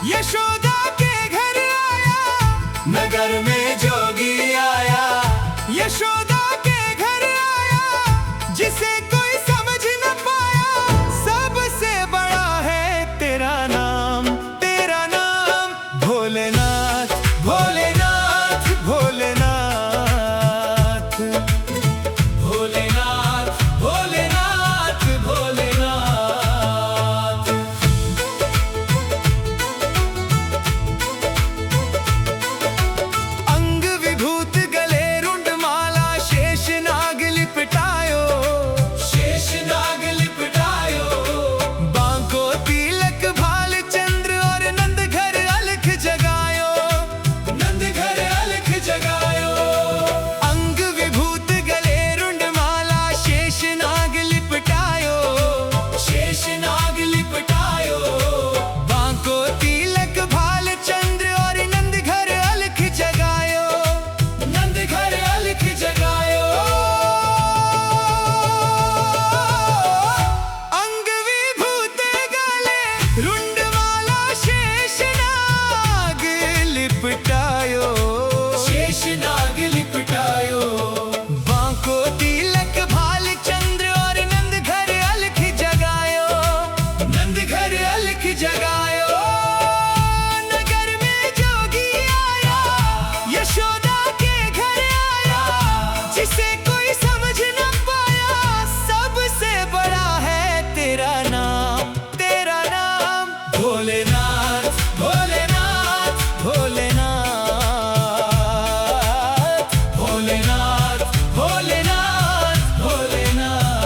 यशोदा के घर आया, नगर में जोगी आया। यशोदा के घर आया, जिसे कोई समझ न पाया। सबसे बड़ा है तेरा नाम भोलेनाथ, भोलेनाथ, भोलेनाथ, भोलेनाथ, भोलेनाथ, भोलेनाथ। अंग विभूत गले रुंड माला, शेष नाग लिपटायो, शेष नाग लिपटायो। बांको तिलक भाल चंद्र और नंद घर अलख जगायो, नंद घर अलख जगायो। अंग विभूत गले रुंड माला, शेष नाग लिपटायो, शेष नाग लिपटायो। बांको तिलक भाल चंद्र और नंद घर अलख जगायो, नंद घर अलख जगायो। अंग विभूत गले रुंड माला, शेष नाग लिपटायो, शेष नाग लिपटायो। बांको तिलक भाल चंद्र और नंद घर अलख जगायो, नंद घर अलख जगायो। नगर में जोगी आया, यशोदा के घर आया, जिसे कोई समझ न पाया। सबसे बड़ा है तेरा नाम भोलेनाथ, भोलेनाथ, भोलेनाथ, भोलेनाथ, भोलेनाथ, भोलेनाथ।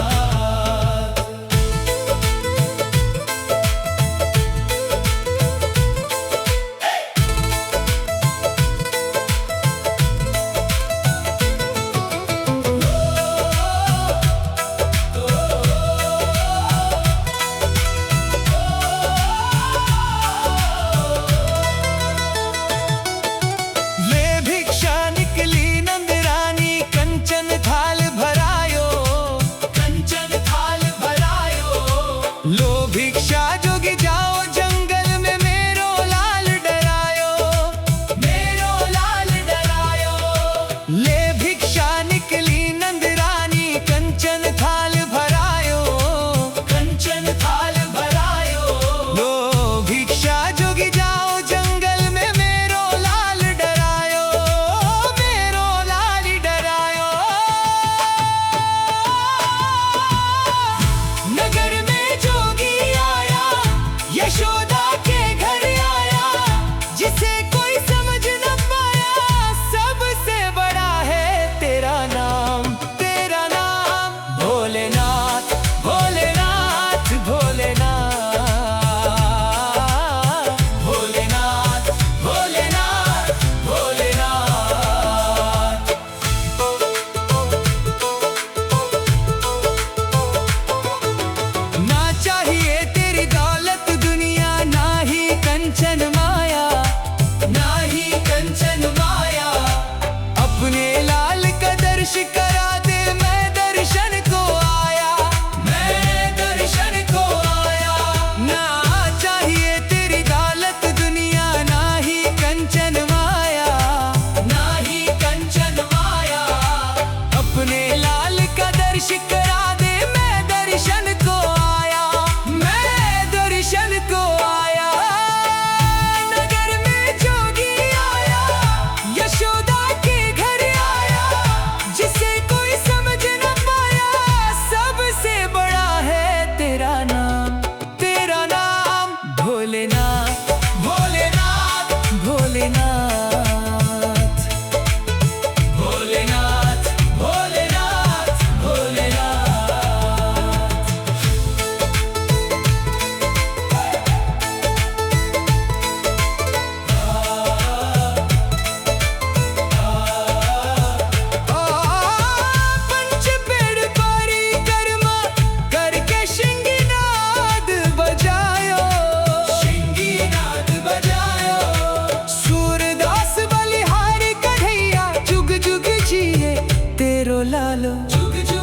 ले भिक्षा निकली नंद रानी, कंचन थाल भरायो, कंचन थाल भरायो। लो भिक्षा जोगी जाओ जंगल में, मेरो लाल डरायो, मेरो लाल डरायो। ले भिक्षा निकली नंद रानी, कंचन थाल भरायो, कंचन थाल भरायो। लो भिक्षा जोगी जाओ जंगल में, मेरो लाल डरायो, मेरो लाल डरायो। नगर में जोगी आया, यशोदा के घर आया, जिसे कोई समझ न पाया। सबसे बड़ा है तेरा नाम भोलेनाथ, भोलेनाथ, भोलेनाथ, भोलेनाथ, भोलेनाथ, भोलेनाथ। ना चाहिए तेरी दौलत दुनिया, ना ही कंचन माया, ना ही कंचन माया। अपने लाल का दर्श करा दे, मैं दर्शन को आया, मैं दर्शन को आया। ना चाहिए तेरी दौलत दुनिया, ना ही कंचन माया, ना ही कंचन माया। अपने लाल का दर्श करा दे, मैं दर्शन को आया, मैं दर्शन को आया। नगर में जोगी आया, यशोदा के घर आया, जिसे कोई समझ न पाया। सबसे बड़ा है तेरा नाम भोलेनाथ, भोलेनाथ, भोलेनाथ, भोलेनाथ, भोलेनाथ, भोलेनाथ, भोलेनाथ।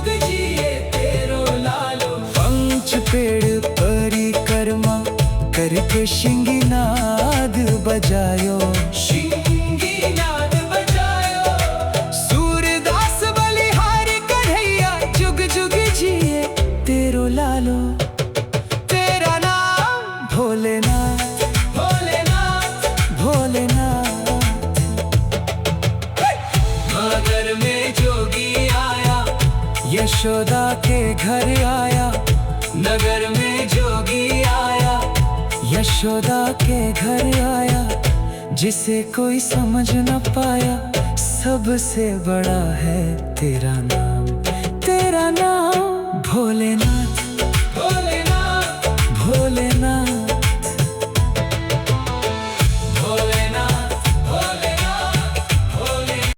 जुग जिए तेरो लालो। पंच पेड़ परिक्रमा करके शिंगीनाद बजायो, शिंगीनाद बजायो। सूरदास बलिहारी कन्हैया जुग जुग जिए तेरो लालो। तेरा नाम भोलेनाथ, भोलेनाथ, भोलेनाथ। नगर में जोगी आया, यशोदा के घर आया। नगर में जोगी आया, यशोदा के घर आया। जिसे कोई समझ न पाया, सबसे बड़ा है तेरा नाम। तेरा नाम भोलेनाथ, भोलेनाथ, भोलेनाथ, भोलेनाथ, भोलेनाथ, भोलेनाथ।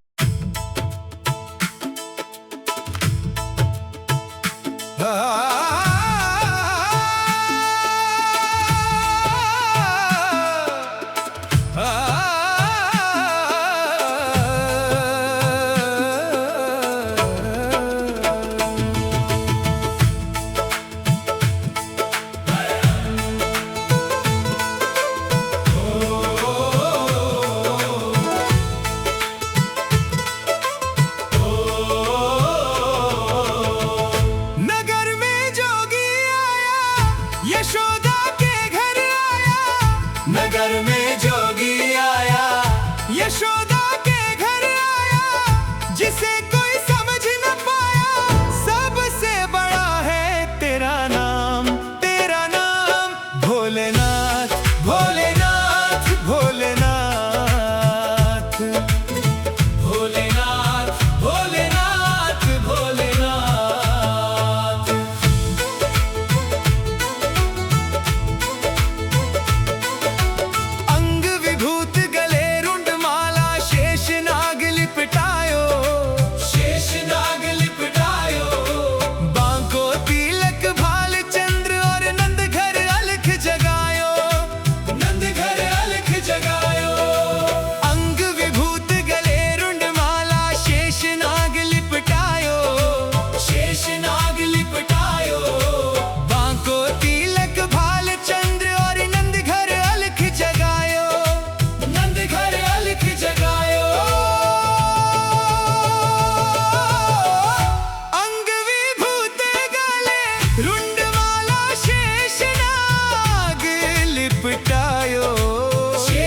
यशोदा के घर आया। नगर में जोगी आया, यशोदा के घर आया। जिसे कोई समझ न पाया, सबसे बड़ा है तेरा नाम। तेरा नाम भोलेनाथ, भोलेनाथ, भोलेनाथ, भोलेनाथ, भोलेनाथ, भोलेनाथ।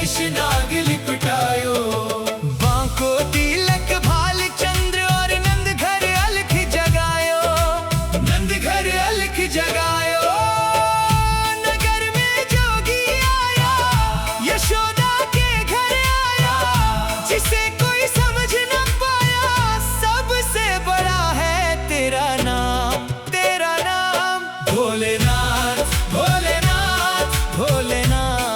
शेषनाग लिपटायो, बांको तिलक भाल चंद्र और नंद घर अलख जगायो। नंद घर अलख जगायो। नगर में जोगी आया, यशोदा के घर आया। जिसे कोई समझ न पाया, सबसे बड़ा है तेरा नाम। तेरा नाम भोलेनाथ, भोलेनाथ, भोलेनाथ,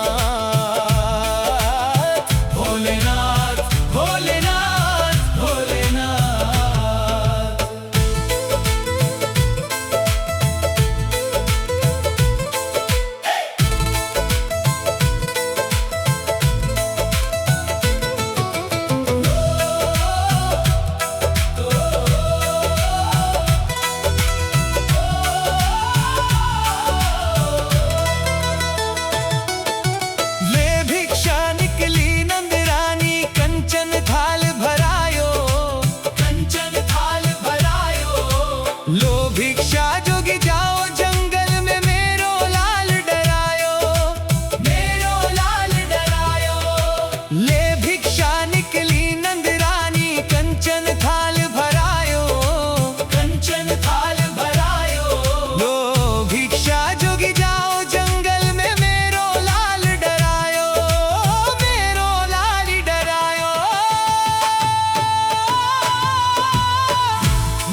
भोलेनाथ, भोलेनाथ, भोलेनाथ। ले भिक्षा निकली नंदरानी, कंचन थाल भरायो, कंचन थाल भरायो। लो भिक्षा जोगी जाओ जंगल में, मेरो लाल डरायो, मेरो लाल डरायो। ले भिक्षा निकली नंदरानी, कंचन थाल भरायो, कंचन थाल भरायो। लो भिक्षा जोगी जाओ जंगल में, मेरो लाल डरायो, मेरो लाल डरायो।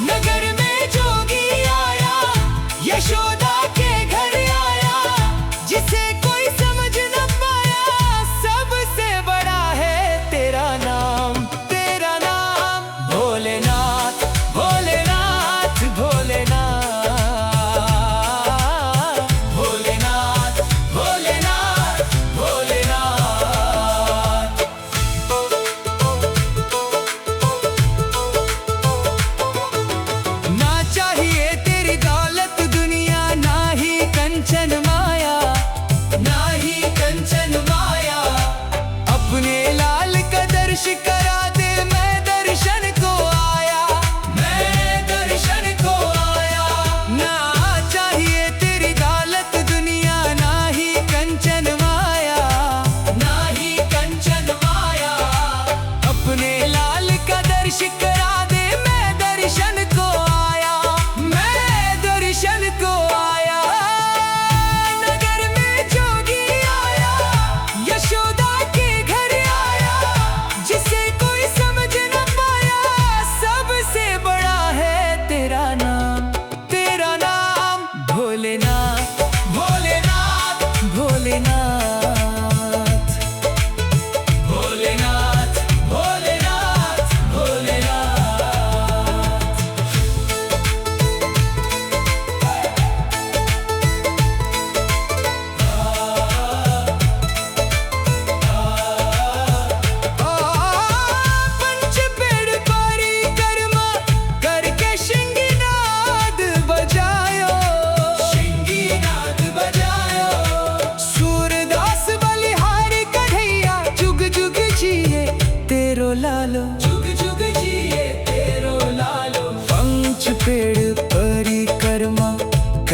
नगर में जोगी आया, यशोदा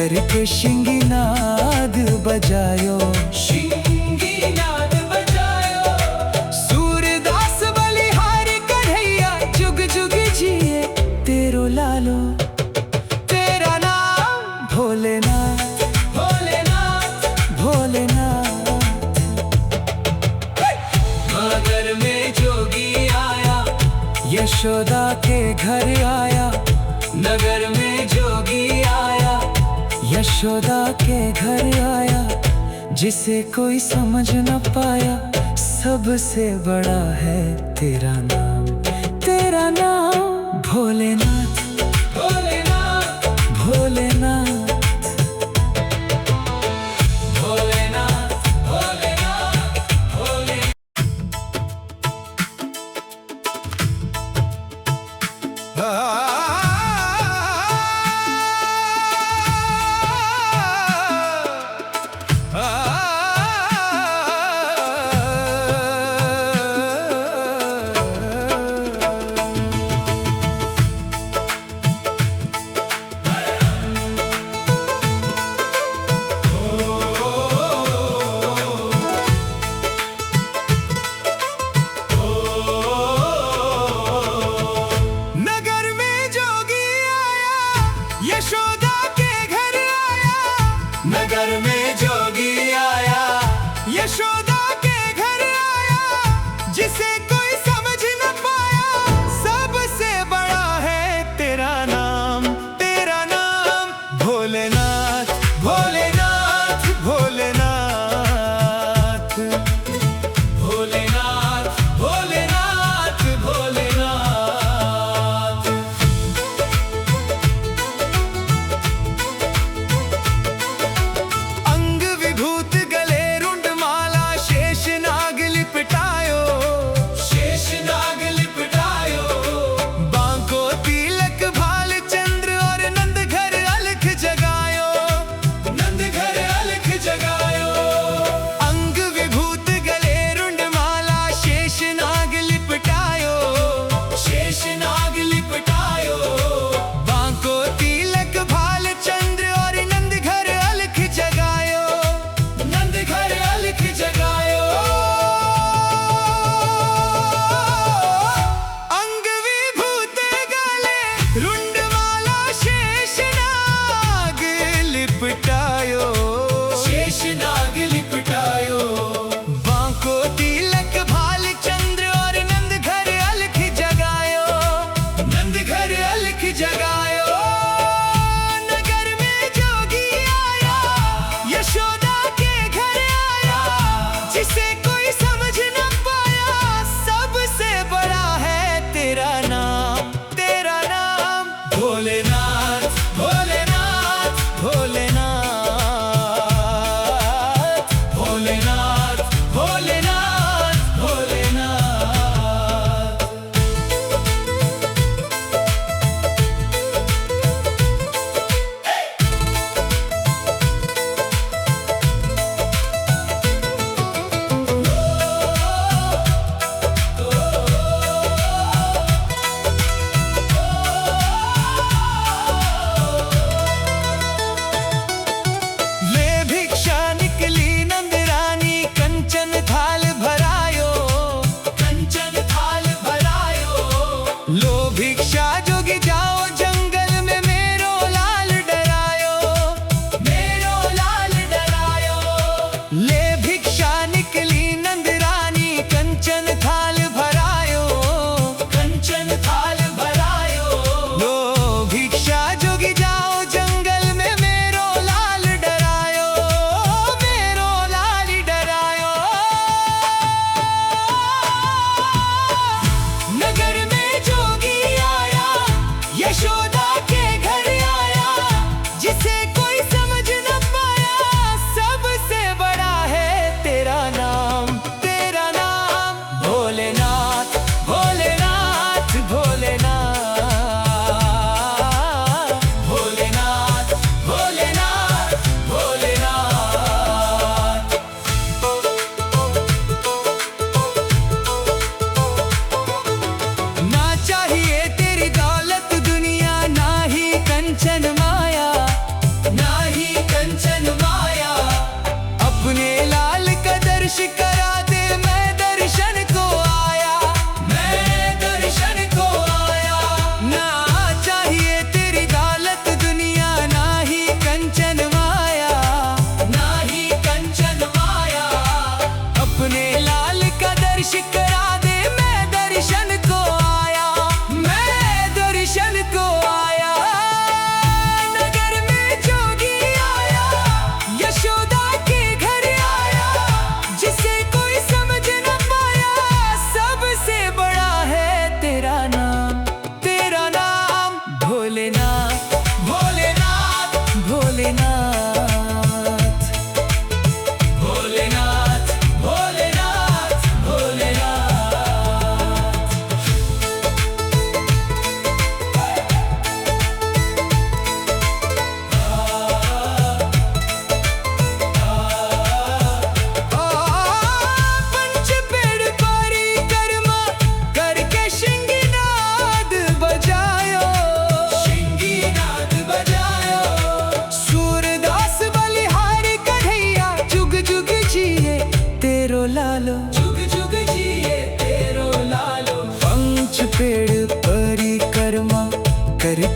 करके शिंगीनाद बजायो, शिंगीनाद बजायो। सूरदास बलिहारी कन्हैया जुग जुग जिए तेरो लालो। तेरा नाम भोलेनाथ, भोलेनाथ, भोलेनाथ। नगर में जोगी आया, यशोदा के घर आया। नगर में जोगी आया, यशोदा के घर आया। जिसे कोई समझ न पाया, सबसे बड़ा है तेरा नाम। तेरा नाम भोलेनाथ, भोलेनाथ, भोलेनाथ, भोलेनाथ, भोलेनाथ, भोलेनाथ। यशोदा के घर आया, नगर में जोगी आया। यशोदा के घर आया, जिसे कोई समझ न पाया, सबसे बड़ा है तेरा नाम। तेरा नाम भोलेनाथ, भोलेनाथ, भोलेनाथ, भोलेनाथ, भोलेनाथ, भोलेनाथ। रुंडमाला शेषनाग लिपटायो, शेषनाग लिपटायो। बांको तिलक भाल चंद्र और नंद घर अलख जगायो, नंद घर अलख जगायो। नगर में जोगी आया, यशोदा के घर आया। जिसे कोई समझ न पाया, सबसे बड़ा है तेरा नाम। तेरा नाम भोलेनाथ, भोलेनाथ, भोलेनाथ, भोलेनाथ, भोलेनाथ, भोलेनाथ।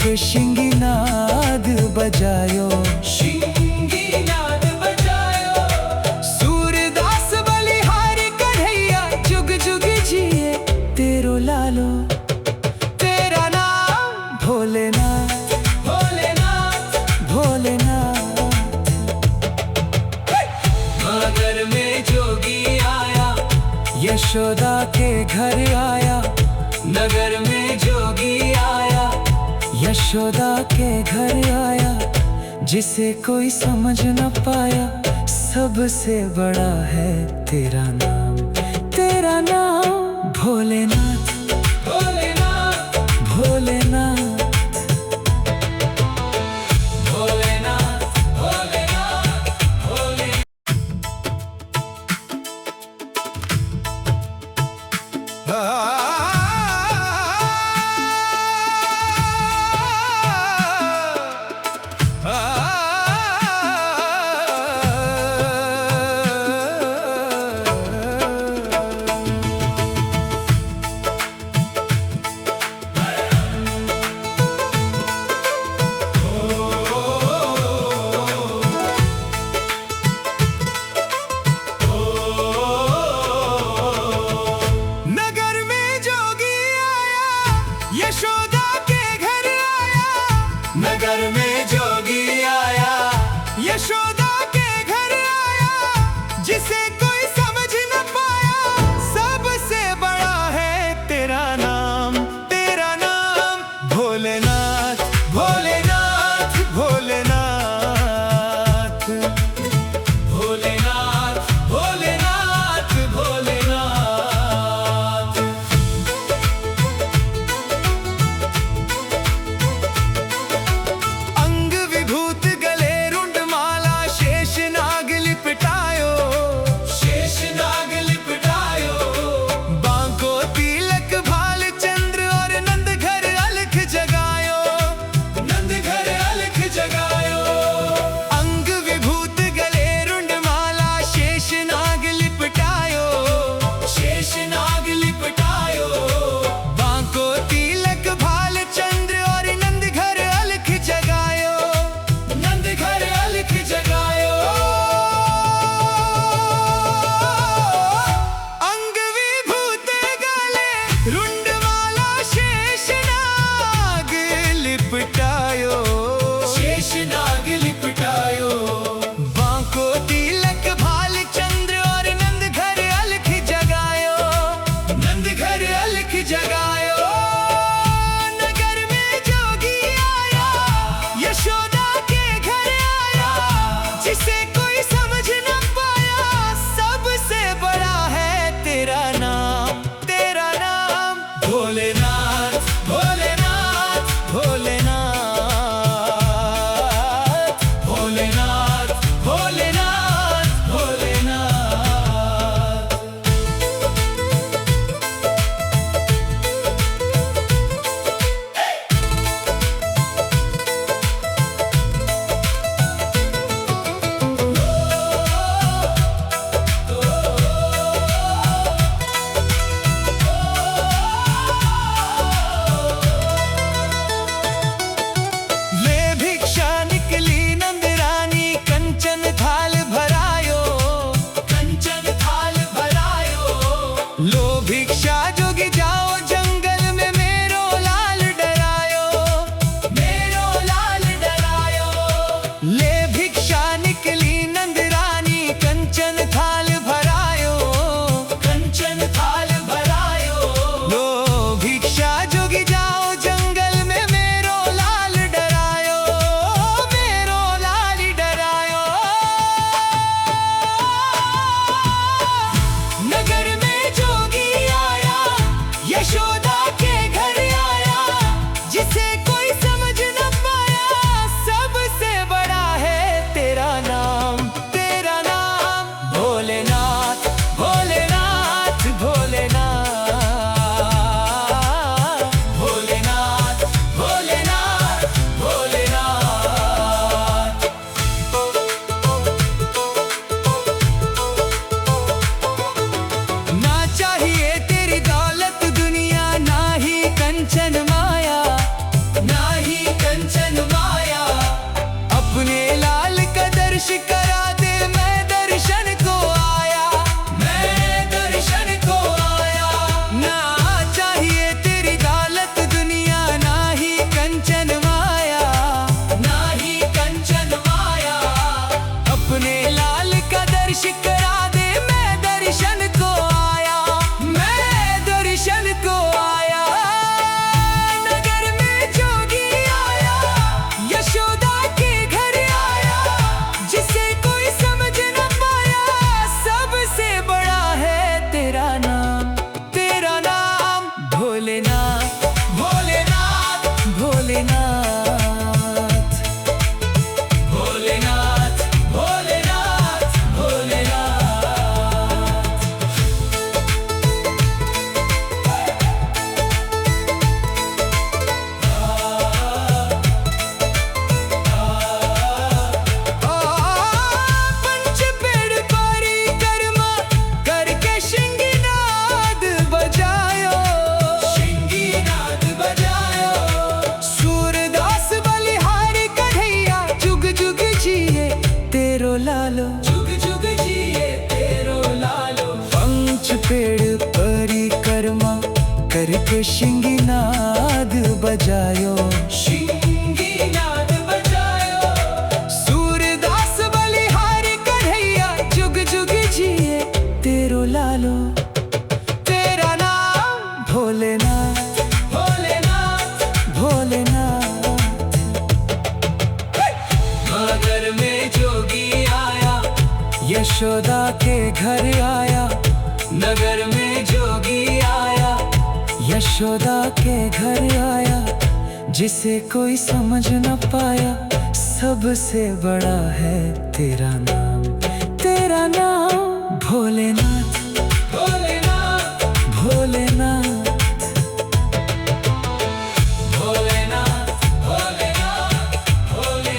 एक शिंगीनाद बजायो, शिंगीनाद बजायो। सूरदास बलिहारी कन्हैया जुग जुग जिए तेरो लालो। तेरा नाम भोलेनाथ, भोलेनाथ, भोलेनाथ। नगर में जोगी आया, यशोदा के घर आया। नगर में जोगी आया, यशोदा के घर आया। जिसे कोई समझ न पाया, सबसे बड़ा है तेरा नाम। तेरा नाम भोलेनाथ, भोलेनाथ, भोलेनाथ, भोलेनाथ, भोलेनाथ, भोलेनाथ। यशोदा के घर आया। नगर में जोगी आया, यशोदा के घर आया। जिसे कोई समझ न पाया, सबसे बड़ा है तेरा नाम। तेरा नाम भोलेनाथ, भोलेनाथ, भोलेनाथ, भोलेनाथ, भोलेनाथ, भोलेनाथ। अंग विभूत गले रुंड माला, शेष नाग लिपटायो, शेष नाग लिपटायो। बांको तिलक भाल चंद्र और नंद घर अलख जगायो, नंद घर अलख जगायो। अंग विभूत गले रुंड माला, शेष नाग लिपटायो, शेष नाग लिपटायो। बांको तिलक भाल चंद्र और नंद घर अलख जगायो, नंद घर अलख जगायो। अंग विभूत गले रुंड माला, शेष नाग लिपटायो, शेष नाग लिपटायो। बांको तिलक भाल चंद्र और नंद घर अलख जगायो, नंद घर अलख जगायो। नगर में जोगी आया, यशोदा के घर आया। जिसे कोई समझ न पाया, सबसे बड़ा है तेरा नाम। तेरा नाम भोलेनाथ, भोलेनाथ, भोलेनाथ, भोलेनाथ, भोलेनाथ, भोलेनाथ। शिंगीनाद बजायो, शिंगीनाद बजायो। सूरदास बलिहारी कन्हैया जुग जुग जिए तेरो लालो। तेरा नाम भोलेनाथ, भोलेनाथ, भोलेनाथ। मगर में जोगी आया, यशोदा के घर आया। नगर में जोगी आया, यशोदा के घर आया। जिसे कोई समझ न पाया, सबसे बड़ा है तेरा नाम। तेरा नाम भोलेनाथ, भोलेनाथ, भोलेनाथ, भोलेनाथ, भोलेनाथ, भोले।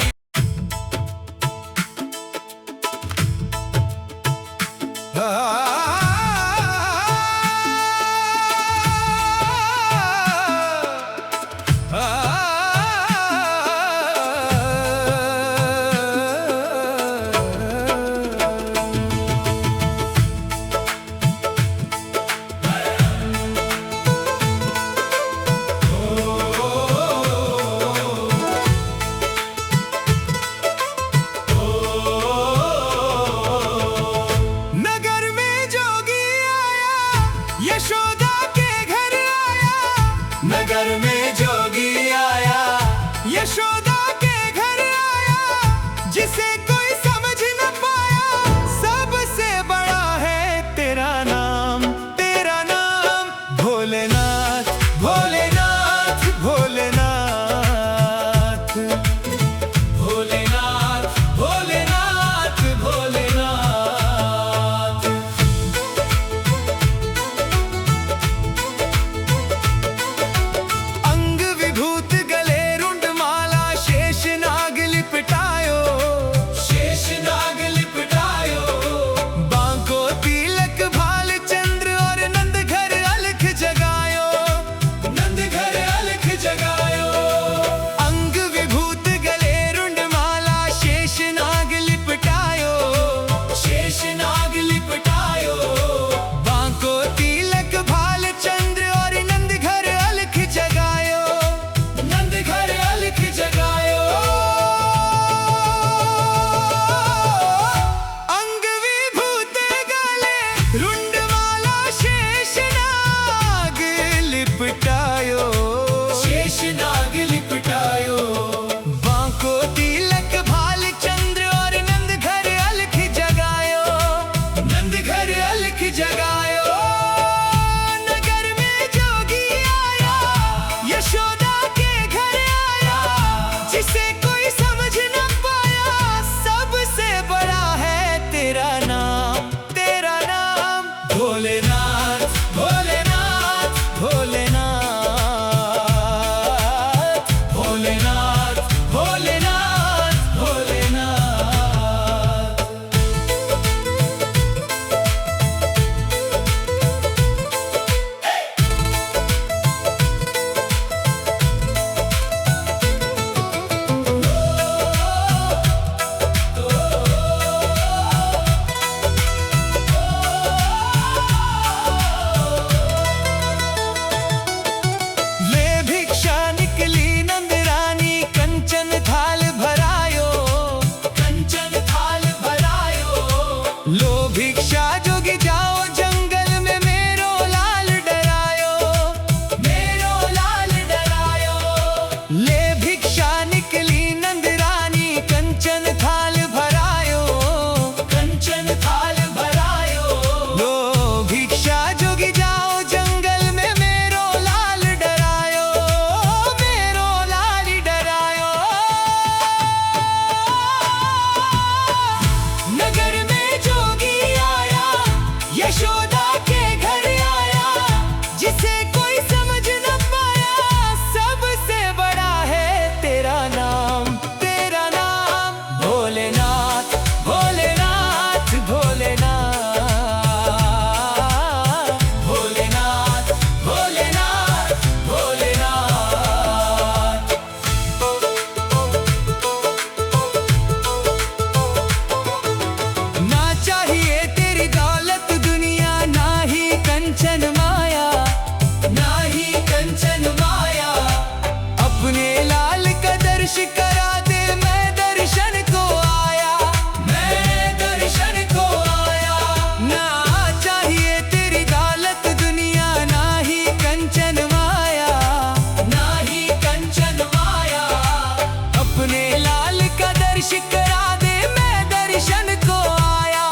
करा दे, मैं दर्शन को आया,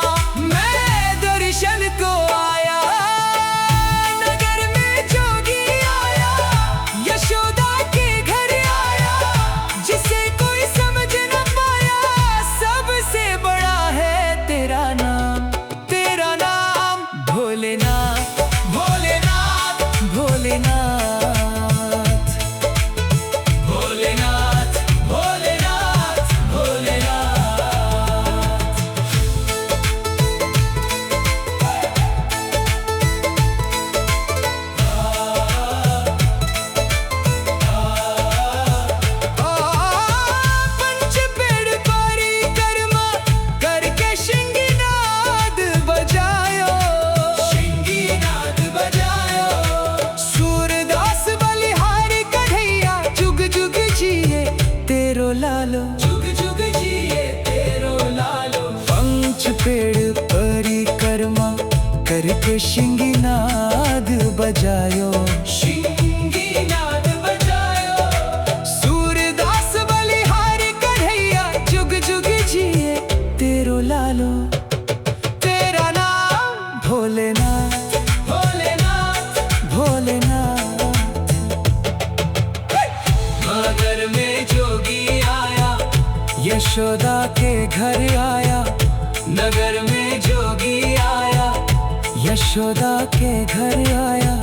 मैं दर्शन को आया। नगर में जोगी आया, यशोदा के घर आया, जिसे कोई समझ न पाया। सबसे बड़ा है तेरा नाम, तेरा नाम भोलेनाथ, भोलेनाथ, भोलेनाथ, भोलेनाथ, भोलेनाथ, भोलेनाथ। पंच पेड़ परिक्रमा करके शिंगीनाद बजायो, शिंगीनाद बजायो। सूरदास बलिहारी कन्हैया जुग जुग जिए तेरो लालो, जुग जुग जिए तेरो लालो। पंच पेड़ परिक्रमा करके शिंगीनाद बजायो, शिंगीनाद बजायो। सूरदास बलिहारी कन्हैया जुग जुग जिए तेरो लालो। तेरा नाम भोलेनाथ, भोलेनाथ, भोलेनाथ। नगर में जोगी आया, यशोदा के घर आया। नगर में जोगी आया, यशोदा के घर आया,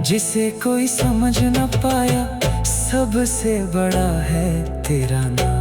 जिसे कोई समझ न पाया। सबसे बड़ा है तेरा नाम।